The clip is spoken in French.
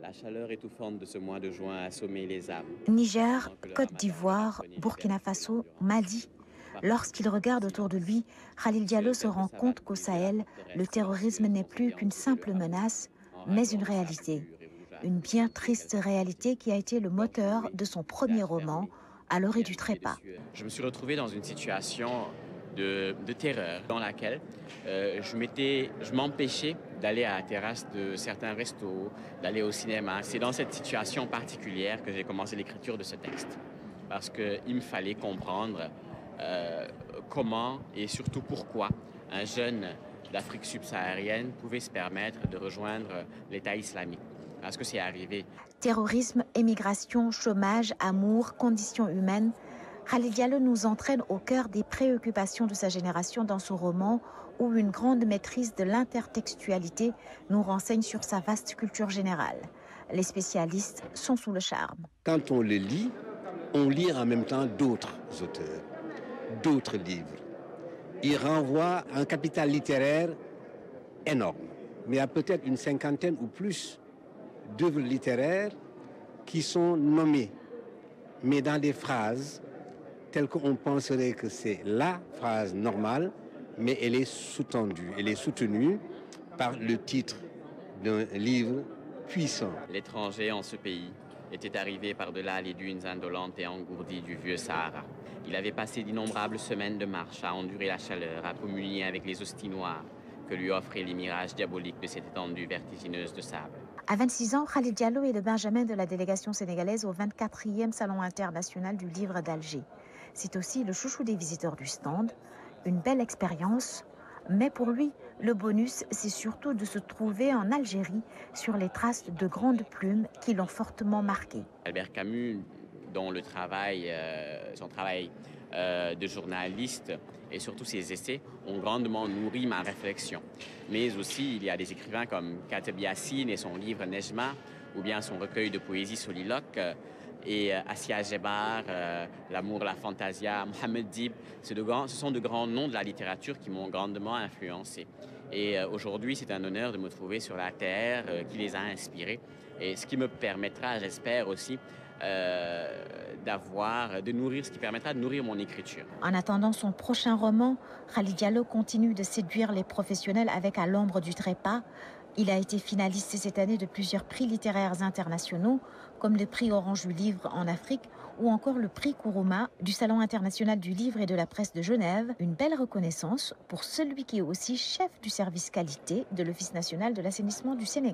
La chaleur étouffante de ce mois de juin a assommé les âmes. Niger, Côte d'Ivoire, Burkina Faso, Mali. Lorsqu'il regarde autour de lui, Khalil Diallo se rend compte qu'au Sahel, le terrorisme n'est plus qu'une simple menace, mais une réalité. Une bien triste réalité qui a été le moteur de son premier roman, À l'orée du trépas. Je me suis retrouvé dans une situation de terreur dans laquelle je m'empêchais d'aller à la terrasse de certains restos, d'aller au cinéma. C'est dans cette situation particulière que j'ai commencé l'écriture de ce texte. Parce qu'il me fallait comprendre comment et surtout pourquoi un jeune d'Afrique subsaharienne pouvait se permettre de rejoindre l'État islamique. Parce que c'est arrivé. Terrorisme, émigration, chômage, amour, conditions humaines. Khalil Diallo nous entraîne au cœur des préoccupations de sa génération dans son roman où une grande maîtrise de l'intertextualité nous renseigne sur sa vaste culture générale. Les spécialistes sont sous le charme. Quand on le lit, on lit en même temps d'autres auteurs, d'autres livres. Il renvoie à un capital littéraire énorme. Mais il y a peut-être une cinquantaine ou plus d'œuvres littéraires qui sont nommées, mais dans des phrases telles qu'on penserait que c'est la phrase normale, mais elle est sous-tendue, elle est soutenue par le titre d'un livre puissant. L'étranger en ce pays était arrivé par-delà les dunes indolentes et engourdies du vieux Sahara. Il avait passé d'innombrables semaines de marche à endurer la chaleur, à communier avec les hosties noires que lui offraient les mirages diaboliques de cette étendue vertigineuse de sable. À 26 ans, Khalil Diallo est le benjamin de la délégation sénégalaise au 24e Salon international du livre d'Alger. C'est aussi le chouchou des visiteurs du stand. Une belle expérience, mais pour lui, le bonus, c'est surtout de se trouver en Algérie sur les traces de grandes plumes qui l'ont fortement marqué. Albert Camus, dont son travail de journaliste et surtout ses essais ont grandement nourri ma réflexion. Mais aussi, il y a des écrivains comme Kateb Yassine et son livre Nejma, ou bien son recueil de poésie Soliloque, et Assia Gebar, L'amour, la fantasia, Mohamed Dib. Ce sont de grands noms de la littérature qui m'ont grandement influencé. Et aujourd'hui, c'est un honneur de me trouver sur la terre qui les a inspirés. Et ce qui me permettra, j'espère aussi, ce qui permettra de nourrir mon écriture. En attendant son prochain roman, Khalil Diallo continue de séduire les professionnels avec À l'ombre du trépas. Il a été finaliste cette année de plusieurs prix littéraires internationaux, comme le prix Orange du Livre en Afrique ou encore le prix Kourouma du Salon international du livre et de la presse de Genève. Une belle reconnaissance pour celui qui est aussi chef du service qualité de l'Office national de l'assainissement du Sénégal.